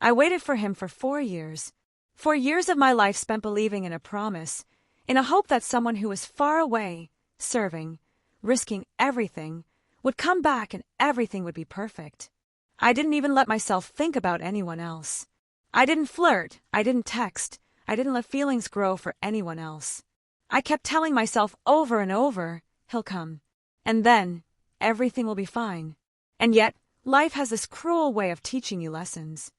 I waited for him for 4 years. 4 years of my life spent believing in a promise, in a hope that someone who was far away, serving, risking everything, would come back and everything would be perfect. I didn't even let myself think about anyone else. I didn't flirt, I didn't text, I didn't let feelings grow for anyone else. I kept telling myself over and over, he'll come. And then, everything will be fine. And yet, life has this cruel way of teaching you lessons.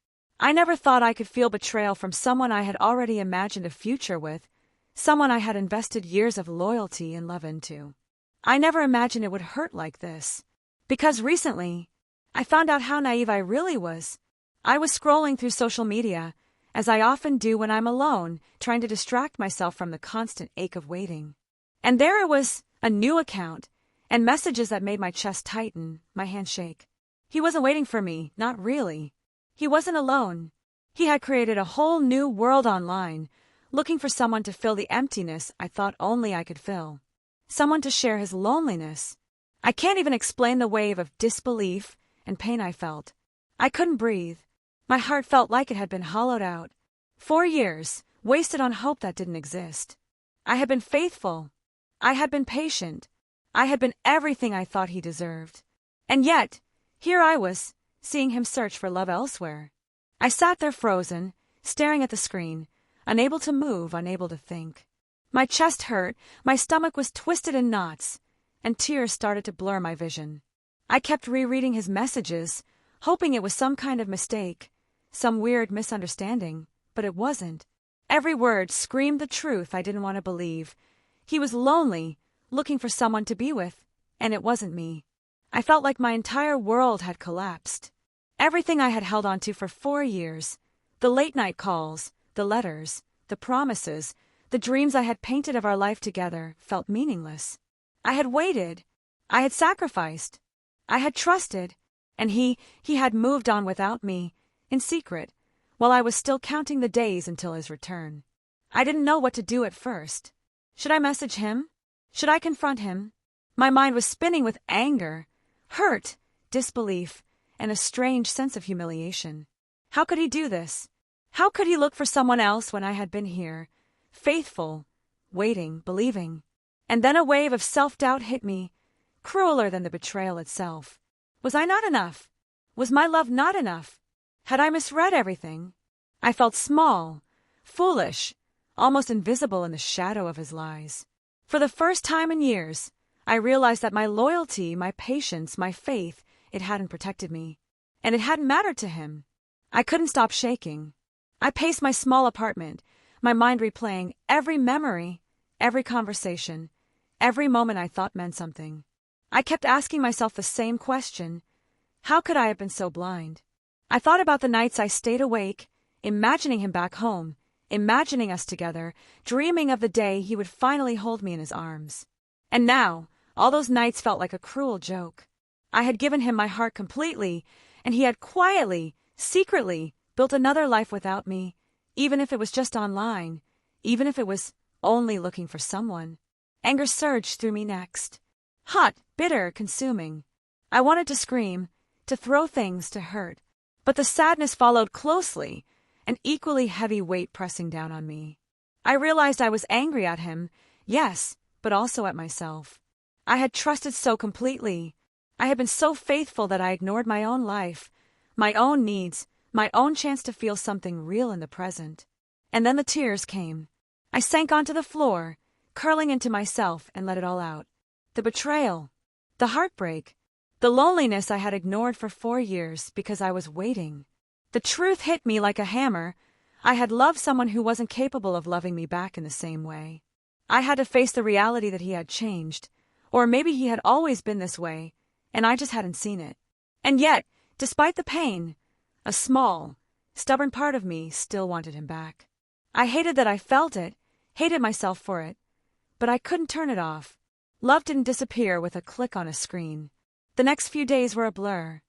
I never thought I could feel betrayal from someone I had already imagined a future with, someone I had invested years of loyalty and love into. I never imagined it would hurt like this. Because recently, I found out how naive I really was. I was scrolling through social media, as I often do when I'm alone, trying to distract myself from the constant ache of waiting. And there it was, a new account, and messages that made my chest tighten, my hand shake. He wasn't waiting for me, not really. He wasn't alone. He had created a whole new world online, looking for someone to fill the emptiness I thought only I could fill. Someone to share his loneliness. I can't even explain the wave of disbelief and pain I felt. I couldn't breathe. My heart felt like it had been hollowed out. 4 years, wasted on hope that didn't exist. I had been faithful. I had been patient. I had been everything I thought he deserved. And yet, here I was, seeing him search for love elsewhere. I sat there frozen, staring at the screen, unable to move, unable to think. My chest hurt, my stomach was twisted in knots, and tears started to blur my vision. I kept rereading his messages, hoping it was some kind of mistake, some weird misunderstanding, but it wasn't. Every word screamed the truth I didn't want to believe. He was lonely, looking for someone to be with, and it wasn't me. I felt like my entire world had collapsed. Everything I had held on to for 4 years, the late-night calls, the letters, the promises, the dreams I had painted of our life together, felt meaningless. I had waited. I had sacrificed. I had trusted. And he had moved on without me, in secret, while I was still counting the days until his return. I didn't know what to do at first. Should I message him? Should I confront him? My mind was spinning with anger, hurt, disbelief, and a strange sense of humiliation. How could he do this? How could he look for someone else when I had been here, faithful, waiting, believing? And then a wave of self-doubt hit me, crueler than the betrayal itself. Was I not enough? Was my love not enough? Had I misread everything? I felt small, foolish, almost invisible in the shadow of his lies. For the first time in years, I realized that my loyalty, my patience, my faith, it hadn't protected me. And it hadn't mattered to him. I couldn't stop shaking. I paced my small apartment, my mind replaying every memory, every conversation, every moment I thought meant something. I kept asking myself the same question. How could I have been so blind? I thought about the nights I stayed awake, imagining him back home, imagining us together, dreaming of the day he would finally hold me in his arms. And now, all those nights felt like a cruel joke. I had given him my heart completely, and he had quietly, secretly, built another life without me, even if it was just online, even if it was only looking for someone. Anger surged through me next. Hot, bitter, consuming. I wanted to scream, to throw things, to hurt. But the sadness followed closely, an equally heavy weight pressing down on me. I realized I was angry at him, yes, but also at myself. I had trusted so completely. I had been so faithful that I ignored my own life, my own needs, my own chance to feel something real in the present. And then the tears came. I sank onto the floor, curling into myself, and let it all out. The betrayal, the heartbreak, the loneliness I had ignored for 4 years because I was waiting. The truth hit me like a hammer. I had loved someone who wasn't capable of loving me back in the same way. I had to face the reality that he had changed, or maybe he had always been this way, and I just hadn't seen it. And yet, despite the pain, a small, stubborn part of me still wanted him back. I hated that I felt it, hated myself for it, but I couldn't turn it off. Love didn't disappear with a click on a screen. The next few days were a blur.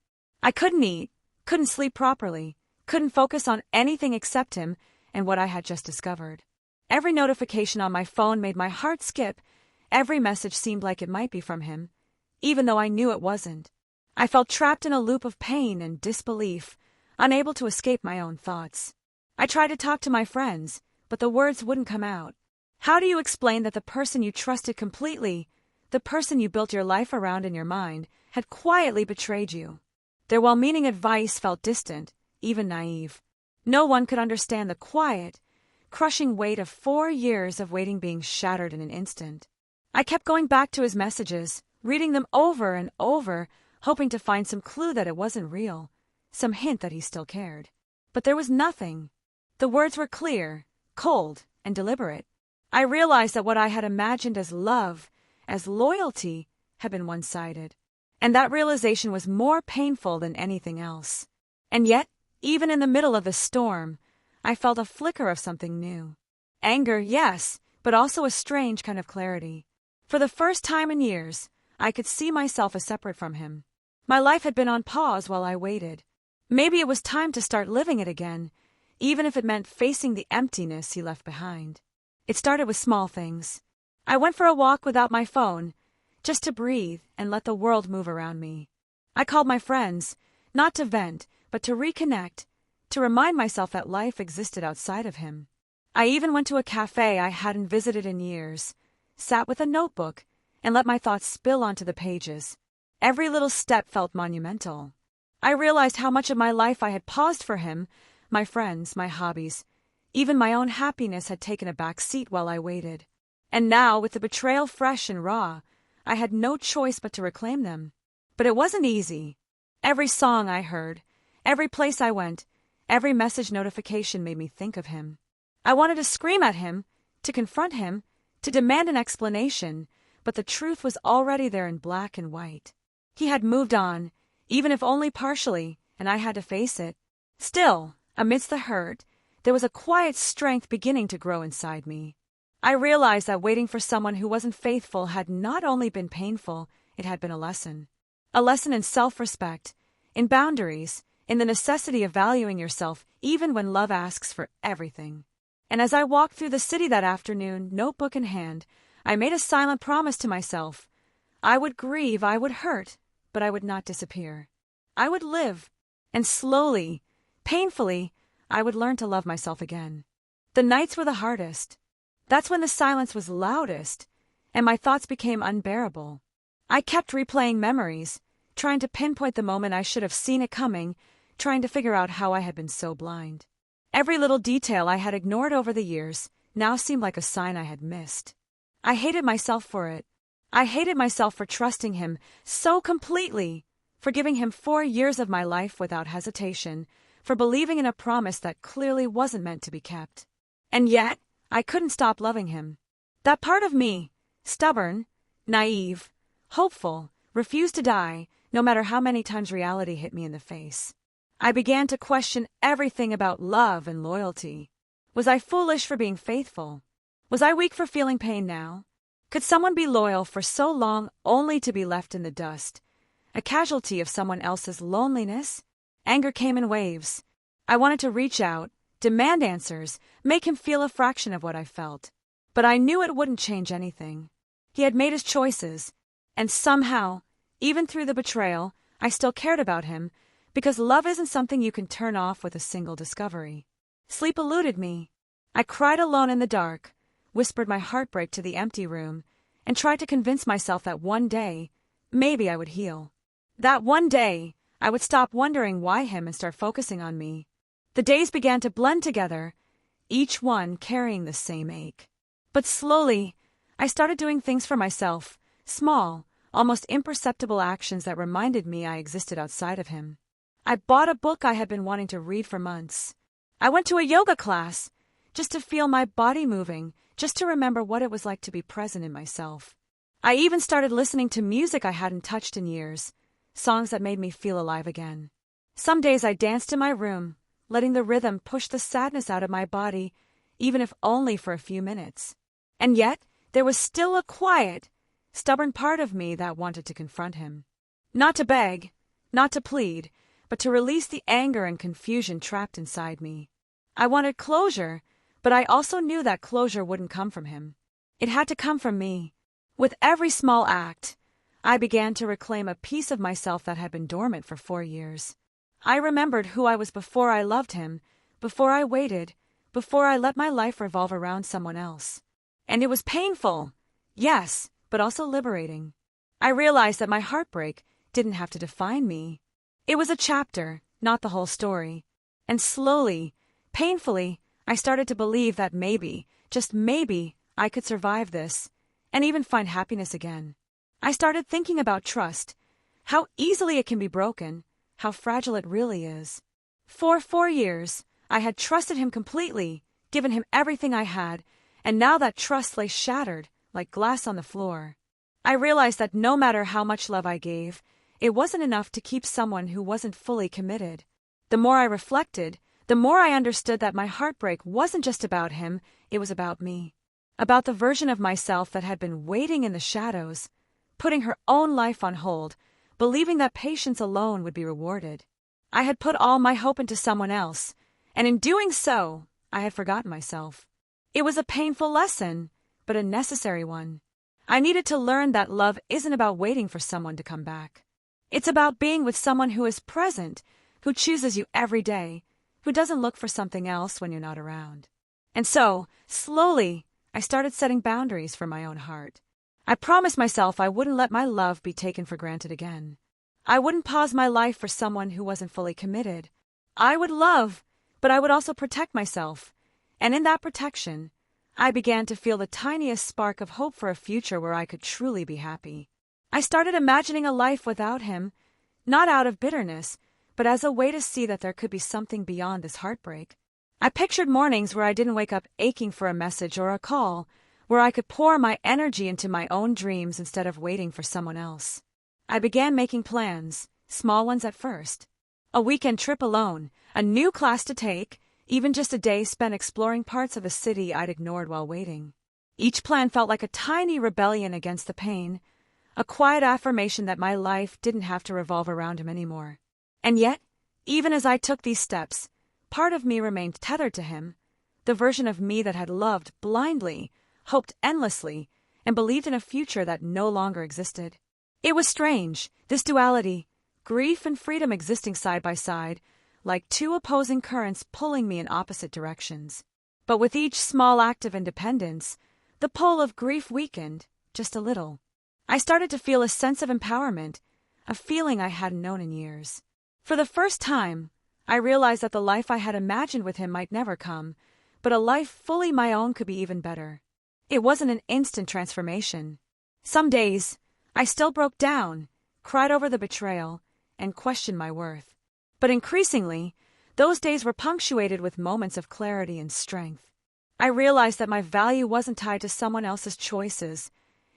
I couldn't eat, couldn't sleep properly, couldn't focus on anything except him and what I had just discovered. Every notification on my phone made my heart skip. Every message seemed like it might be from him, even though I knew it wasn't. I felt trapped in a loop of pain and disbelief, unable to escape my own thoughts. I tried to talk to my friends, but the words wouldn't come out. How do you explain that the person you trusted completely, the person you built your life around in your mind, had quietly betrayed you? Their well-meaning advice felt distant, even naive. No one could understand the quiet, crushing weight of 4 years of waiting being shattered in an instant. I kept going back to his messages, reading them over and over, hoping to find some clue that it wasn't real, some hint that he still cared. But there was nothing. The words were clear, cold, and deliberate. I realized that what I had imagined as love, as loyalty, had been one-sided. And that realization was more painful than anything else. And yet, even in the middle of the storm, I felt a flicker of something new. Anger, yes, but also a strange kind of clarity. For the first time in years, I could see myself as separate from him. My life had been on pause while I waited. Maybe it was time to start living it again, even if it meant facing the emptiness he left behind. It started with small things. I went for a walk without my phone, just to breathe and let the world move around me. I called my friends, not to vent, but to reconnect, to remind myself that life existed outside of him. I even went to a cafe I hadn't visited in years, sat with a notebook, and let my thoughts spill onto the pages. Every little step felt monumental. I realized how much of my life I had paused for him, my friends, my hobbies. Even my own happiness had taken a back seat while I waited. And now, with the betrayal fresh and raw, I had no choice but to reclaim them. But it wasn't easy. Every song I heard, every place I went, every message notification made me think of him. I wanted to scream at him, to confront him, to demand an explanation, but the truth was already there in black and white. He had moved on, even if only partially, and I had to face it. Still, amidst the hurt, there was a quiet strength beginning to grow inside me. I realized that waiting for someone who wasn't faithful had not only been painful, it had been a lesson. A lesson in self-respect, in boundaries, in the necessity of valuing yourself even when love asks for everything. And as I walked through the city that afternoon, notebook in hand, I made a silent promise to myself. I would grieve, I would hurt, but I would not disappear. I would live, and slowly, painfully, I would learn to love myself again. The nights were the hardest. That's when the silence was loudest, and my thoughts became unbearable. I kept replaying memories, trying to pinpoint the moment I should have seen it coming, trying to figure out how I had been so blind. Every little detail I had ignored over the years now seemed like a sign I had missed. I hated myself for it. I hated myself for trusting him so completely, for giving him 4 years of my life without hesitation, for believing in a promise that clearly wasn't meant to be kept. And yet, I couldn't stop loving him. That part of me, stubborn, naive, hopeful, refused to die, no matter how many times reality hit me in the face. I began to question everything about love and loyalty. Was I foolish for being faithful? Was I weak for feeling pain now? Could someone be loyal for so long only to be left in the dust, a casualty of someone else's loneliness? Anger came in waves. I wanted to reach out, demand answers, make him feel a fraction of what I felt. But I knew it wouldn't change anything. He had made his choices, and somehow, even through the betrayal, I still cared about him, because love isn't something you can turn off with a single discovery. Sleep eluded me. I cried alone in the dark, whispered my heartbreak to the empty room, and tried to convince myself that one day, maybe I would heal. That one day, I would stop wondering why him and start focusing on me. The days began to blend together, each one carrying the same ache. But slowly, I started doing things for myself, small, almost imperceptible actions that reminded me I existed outside of him. I bought a book I had been wanting to read for months. I went to a yoga class, just to feel my body moving, just to remember what it was like to be present in myself. I even started listening to music I hadn't touched in years, songs that made me feel alive again. Some days I danced in my room, letting the rhythm push the sadness out of my body, even if only for a few minutes. And yet, there was still a quiet, stubborn part of me that wanted to confront him. Not to beg, not to plead, but to release the anger and confusion trapped inside me. I wanted closure, but I also knew that closure wouldn't come from him. It had to come from me. With every small act, I began to reclaim a piece of myself that had been dormant for 4 years. I remembered who I was before I loved him, before I waited, before I let my life revolve around someone else. And it was painful, yes, but also liberating. I realized that my heartbreak didn't have to define me. It was a chapter, not the whole story. And slowly, painfully, I started to believe that maybe, just maybe, I could survive this, and even find happiness again. I started thinking about trust, how easily it can be broken, how fragile it really is. For 4 years, I had trusted him completely, given him everything I had, and now that trust lay shattered, like glass on the floor. I realized that no matter how much love I gave, it wasn't enough to keep someone who wasn't fully committed. The more I reflected, the more I understood that my heartbreak wasn't just about him, it was about me. About the version of myself that had been waiting in the shadows, putting her own life on hold, believing that patience alone would be rewarded. I had put all my hope into someone else, and in doing so, I had forgotten myself. It was a painful lesson, but a necessary one. I needed to learn that love isn't about waiting for someone to come back. It's about being with someone who is present, who chooses you every day, who doesn't look for something else when you're not around. And so, slowly, I started setting boundaries for my own heart. I promised myself I wouldn't let my love be taken for granted again. I wouldn't pause my life for someone who wasn't fully committed. I would love, but I would also protect myself. And in that protection, I began to feel the tiniest spark of hope for a future where I could truly be happy. I started imagining a life without him, not out of bitterness, but as a way to see that there could be something beyond this heartbreak. I pictured mornings where I didn't wake up aching for a message or a call, where I could pour my energy into my own dreams instead of waiting for someone else. I began making plans, small ones at first. A weekend trip alone, a new class to take, even just a day spent exploring parts of a city I'd ignored while waiting. Each plan felt like a tiny rebellion against the pain, a quiet affirmation that my life didn't have to revolve around him anymore. And yet, even as I took these steps, part of me remained tethered to him, the version of me that had loved blindly, hoped endlessly, and believed in a future that no longer existed. It was strange, this duality, grief and freedom existing side by side, like two opposing currents pulling me in opposite directions. But with each small act of independence, the pull of grief weakened, just a little. I started to feel a sense of empowerment, a feeling I hadn't known in years. For the first time, I realized that the life I had imagined with him might never come, but a life fully my own could be even better. It wasn't an instant transformation. Some days, I still broke down, cried over the betrayal, and questioned my worth. But increasingly, those days were punctuated with moments of clarity and strength. I realized that my value wasn't tied to someone else's choices.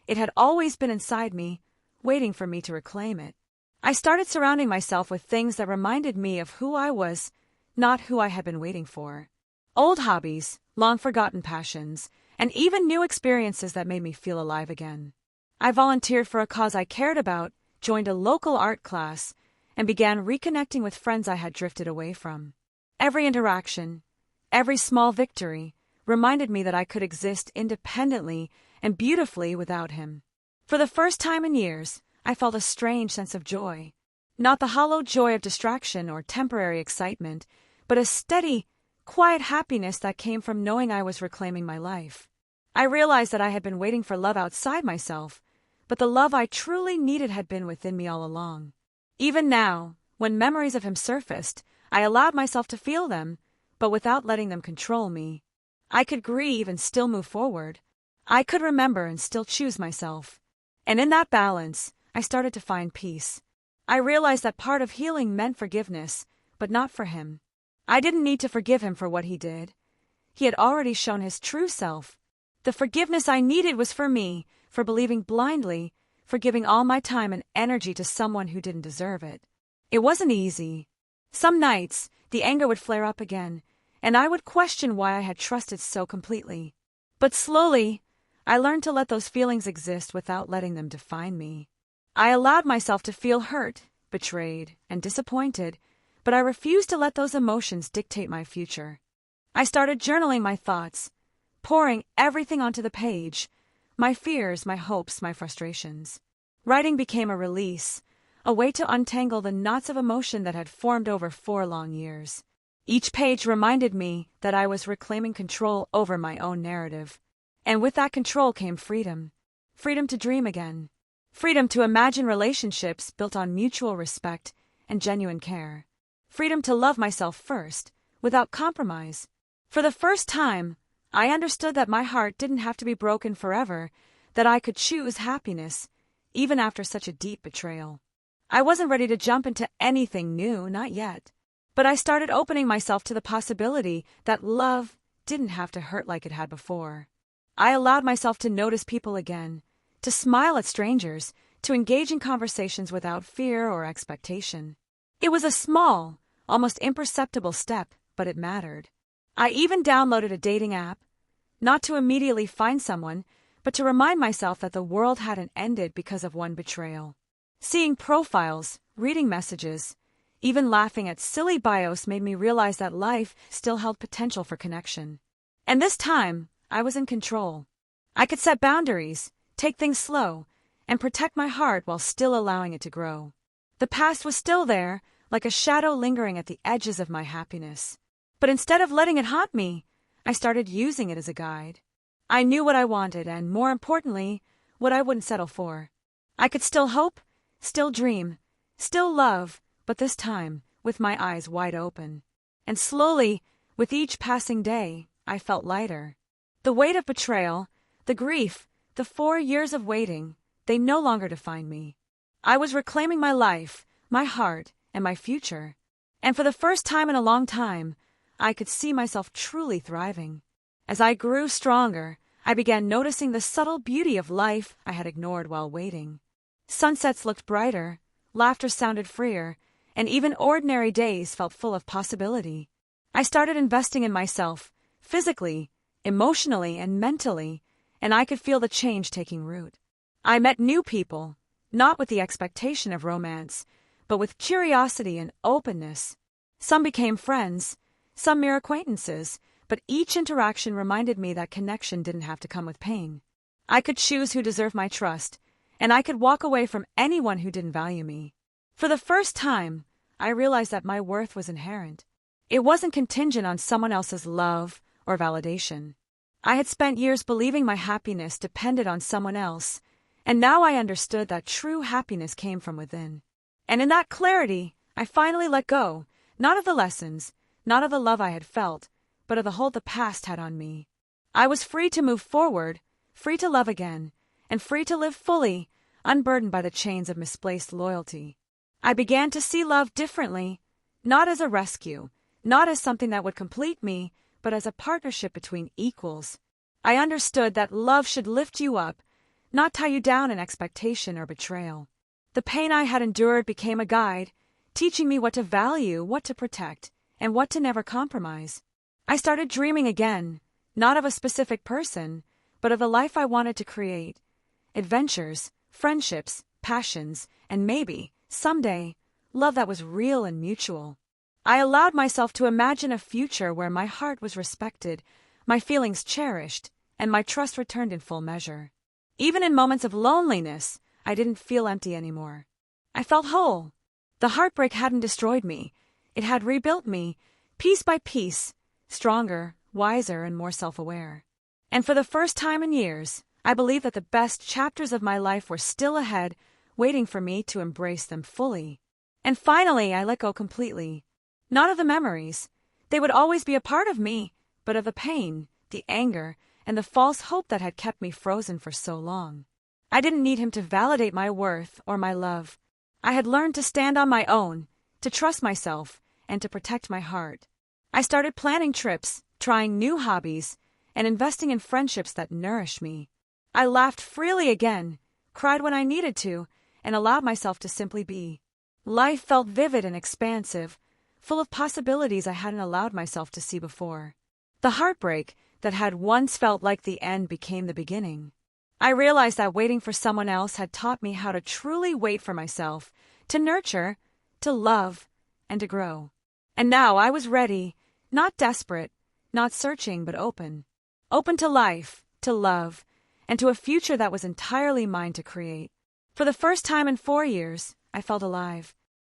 It had always been inside me, waiting for me to reclaim it. I started surrounding myself with things that reminded me of who I was, not who I had been waiting for. Old hobbies, long-forgotten passions, and even new experiences that made me feel alive again. I volunteered for a cause I cared about, joined a local art class, and began reconnecting with friends I had drifted away from. Every interaction, every small victory, reminded me that I could exist independently and beautifully without him. For the first time in years, I felt a strange sense of joy. Not the hollow joy of distraction or temporary excitement, but a steady, quiet happiness that came from knowing I was reclaiming my life. I realized that I had been waiting for love outside myself, but the love I truly needed had been within me all along. Even now, when memories of him surfaced, I allowed myself to feel them, but without letting them control me. I could grieve and still move forward. I could remember and still choose myself. And in that balance, I started to find peace. I realized that part of healing meant forgiveness, but not for him. I didn't need to forgive him for what he did. He had already shown his true self. The forgiveness I needed was for me, for believing blindly, for giving all my time and energy to someone who didn't deserve it. It wasn't easy. Some nights, the anger would flare up again, and I would question why I had trusted so completely. But slowly, I learned to let those feelings exist without letting them define me. I allowed myself to feel hurt, betrayed, and disappointed, but I refused to let those emotions dictate my future. I started journaling my thoughts, pouring everything onto the page, my fears, my hopes, my frustrations. Writing became a release, a way to untangle the knots of emotion that had formed over 4 long years. Each page reminded me that I was reclaiming control over my own narrative. And with that control came freedom. Freedom to dream again. Freedom to imagine relationships built on mutual respect and genuine care. Freedom to love myself first, without compromise. For the first time, I understood that my heart didn't have to be broken forever, that I could choose happiness, even after such a deep betrayal. I wasn't ready to jump into anything new, not yet. But I started opening myself to the possibility that love didn't have to hurt like it had before. I allowed myself to notice people again, to smile at strangers, to engage in conversations without fear or expectation. It was a small, almost imperceptible step, but it mattered. I even downloaded a dating app, not to immediately find someone, but to remind myself that the world hadn't ended because of one betrayal. Seeing profiles, reading messages, even laughing at silly bios made me realize that life still held potential for connection. And this time, I was in control. I could set boundaries, take things slow, and protect my heart while still allowing it to grow. The past was still there, like a shadow lingering at the edges of my happiness. But instead of letting it haunt me, I started using it as a guide. I knew what I wanted and, more importantly, what I wouldn't settle for. I could still hope, still dream, still love, but this time, with my eyes wide open. And slowly, with each passing day, I felt lighter. The weight of betrayal, the grief, the 4 years of waiting, they no longer defined me. I was reclaiming my life, my heart, and my future. And for the first time in a long time, I could see myself truly thriving. As I grew stronger, I began noticing the subtle beauty of life I had ignored while waiting. Sunsets looked brighter, laughter sounded freer, and even ordinary days felt full of possibility. I started investing in myself, physically, emotionally, and mentally, and I could feel the change taking root. I met new people, not with the expectation of romance, but with curiosity and openness. Some became friends, some mere acquaintances, but each interaction reminded me that connection didn't have to come with pain. I could choose who deserved my trust, and I could walk away from anyone who didn't value me. For the first time, I realized that my worth was inherent. It wasn't contingent on someone else's love or validation. I had spent years believing my happiness depended on someone else, and now I understood that true happiness came from within. And in that clarity, I finally let go, not of the lessons, not of the love I had felt, but of the hold the past had on me. I was free to move forward, free to love again, and free to live fully, unburdened by the chains of misplaced loyalty. I began to see love differently, not as a rescue, not as something that would complete me, but as a partnership between equals. I understood that love should lift you up, not tie you down in expectation or betrayal. The pain I had endured became a guide, teaching me what to value, what to protect, and what to never compromise. I started dreaming again, not of a specific person, but of the life I wanted to create. Adventures, friendships, passions, and maybe, someday, love that was real and mutual. I allowed myself to imagine a future where my heart was respected, my feelings cherished, and my trust returned in full measure. Even in moments of loneliness, I didn't feel empty anymore. I felt whole. The heartbreak hadn't destroyed me. It had rebuilt me, piece by piece, stronger, wiser, and more self-aware. And for the first time in years, I believed that the best chapters of my life were still ahead, waiting for me to embrace them fully. And finally, I let go completely. Not of the memories. They would always be a part of me, but of the pain, the anger, and the false hope that had kept me frozen for so long. I didn't need him to validate my worth or my love. I had learned to stand on my own, to trust myself, and to protect my heart. I started planning trips, trying new hobbies, and investing in friendships that nourished me. I laughed freely again, cried when I needed to, and allowed myself to simply be. Life felt vivid and expansive, full of possibilities I hadn't allowed myself to see before. The heartbreak that had once felt like the end became the beginning. I realized that waiting for someone else had taught me how to truly wait for myself, to nurture, to love, and to grow. And now I was ready, not desperate, not searching, but open. Open to life, to love, and to a future that was entirely mine to create. For the first time in 4 years, I felt alive.